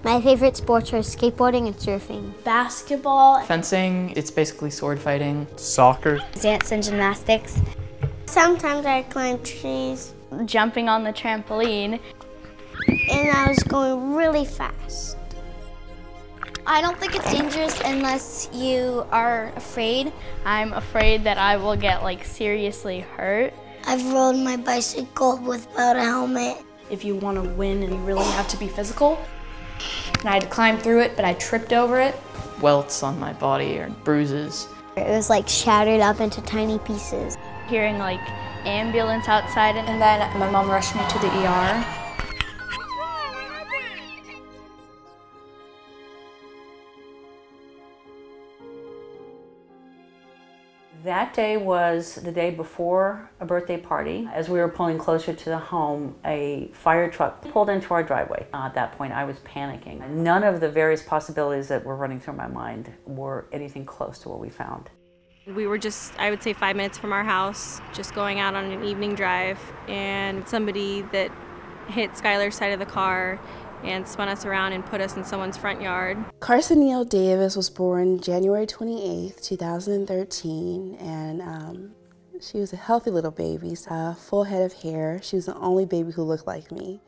My favorite sports are skateboarding and surfing. Basketball. Fencing, it's basically sword fighting. Soccer. Dance and gymnastics. Sometimes I climb trees. Jumping on the trampoline. And I was going really fast. I don't think it's dangerous unless you are afraid. I'm afraid that I will get seriously hurt. I've rode my bicycle without a helmet. If you want to win, and you really have to be physical. And I had to climb through it, but I tripped over it. Welts on my body or bruises. It was shattered up into tiny pieces. Hearing ambulance outside, And then my mom rushed me to the ER. That day was the day before a birthday party. As we were pulling closer to the home, a fire truck pulled into our driveway. At that point, I was panicking. None of the various possibilities that were running through my mind were anything close to what we found. We were just, I would say, 5 minutes from our house, just going out on an evening drive, and somebody that hit Skylar's side of the car and spun us around and put us in someone's front yard. Carson Neal Davis was born January 28th, 2013, and she was a healthy little baby, full head of hair. She was the only baby who looked like me.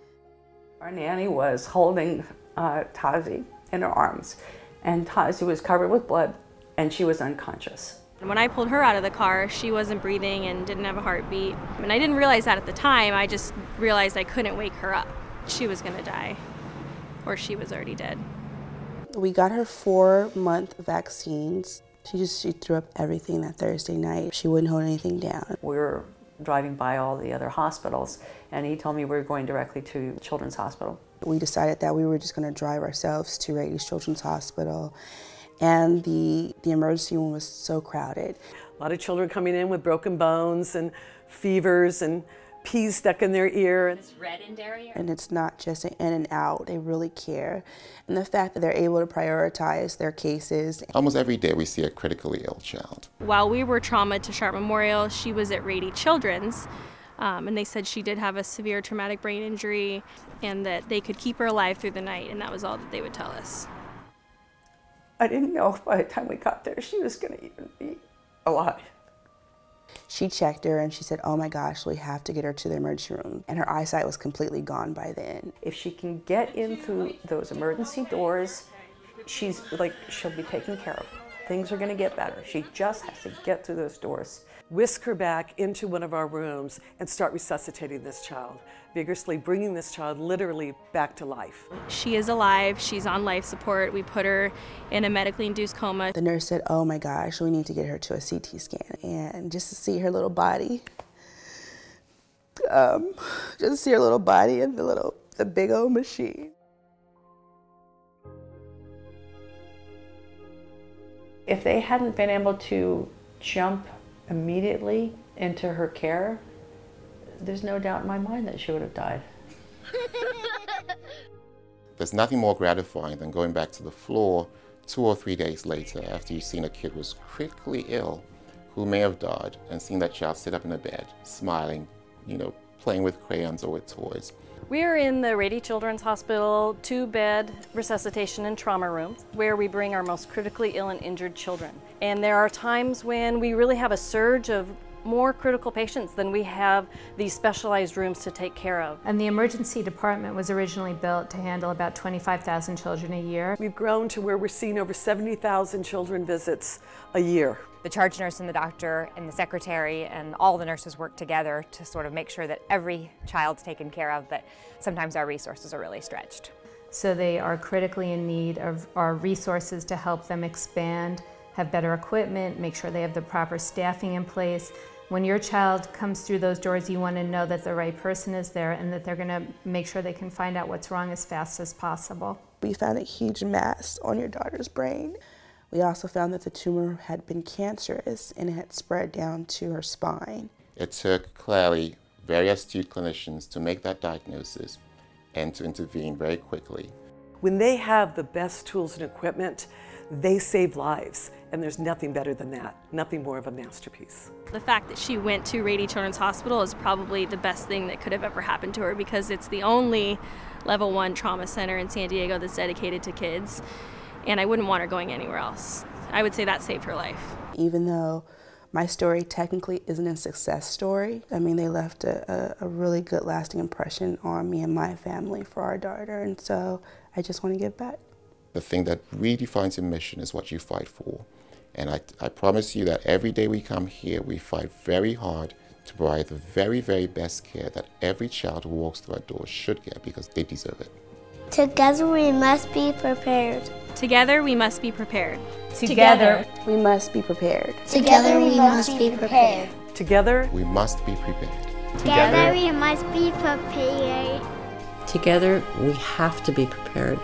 Our nanny was holding Tazi in her arms, and Tazi was covered with blood, and she was unconscious. When I pulled her out of the car, she wasn't breathing and didn't have a heartbeat. And I didn't realize that at the time. I just realized I couldn't wake her up. She was gonna die, or she was already dead. We got her 4-month vaccines. She threw up everything that Thursday night. She wouldn't hold anything down. We were driving by all the other hospitals, and he told me we were going directly to Children's Hospital. We decided that we were just gonna drive ourselves to Rady's Children's Hospital. And the emergency room was so crowded. A lot of children coming in with broken bones and fevers and peas stuck in their ear. It's red in Derry. And it's not just an in and out, they really care. And the fact that they're able to prioritize their cases. Almost every day we see a critically ill child. While we were trauma to Sharp Memorial, she was at Rady Children's, and they said she did have a severe traumatic brain injury and that they could keep her alive through the night, and that was all that they would tell us. I didn't know if by the time we got there she was going to even be alive. She checked her and she said, oh my gosh, we have to get her to the emergency room. And her eyesight was completely gone by then. If she can get in through those emergency doors, she'll be taken care of. Things are going to get better. She just has to get through those doors. Whisk her back into one of our rooms and start resuscitating this child, vigorously bringing this child literally back to life. She is alive. She's on life support. We put her in a medically induced coma. The nurse said, oh my gosh, we need to get her to a CT scan. And just to see her little body, and the big old machine. If they hadn't been able to jump immediately into her care, there's no doubt in my mind that she would have died. There's nothing more gratifying than going back to the floor 2 or 3 days later after you've seen a kid who was critically ill, who may have died, and seeing that child sit up in a bed, smiling, playing with crayons or with toys. We are in the Rady Children's Hospital 2-bed resuscitation and trauma room where we bring our most critically ill and injured children. And there are times when we really have a surge of more critical patients than we have these specialized rooms to take care of. And the emergency department was originally built to handle about 25,000 children a year. We've grown to where we're seeing over 70,000 children visits a year. The charge nurse and the doctor and the secretary and all the nurses work together to sort of make sure that every child's taken care of, but sometimes our resources are really stretched. So they are critically in need of our resources to help them expand, have better equipment, make sure they have the proper staffing in place. When your child comes through those doors, you want to know that the right person is there and that they're going to make sure they can find out what's wrong as fast as possible. We found a huge mass on your daughter's brain. We also found that the tumor had been cancerous and it had spread down to her spine. It took clearly very astute clinicians to make that diagnosis and to intervene very quickly. When they have the best tools and equipment, they save lives. And there's nothing better than that, nothing more of a masterpiece. The fact that she went to Rady Children's Hospital is probably the best thing that could have ever happened to her, because it's the only level 1 trauma center in San Diego that's dedicated to kids, and I wouldn't want her going anywhere else. I would say that saved her life. Even though my story technically isn't a success story, I mean, they left a really good lasting impression on me and my family for our daughter, and so I just want to give back. The thing that really defines your mission is what you fight for. And I promise you that every day we come here, we fight very hard to provide the very, very best care that every child who walks through our doors should get, because they deserve it. Together we must be prepared. Together we must be prepared. Together we must be prepared. Together we must be prepared. Together we must be prepared. Together we must be prepared. Together we have to be prepared.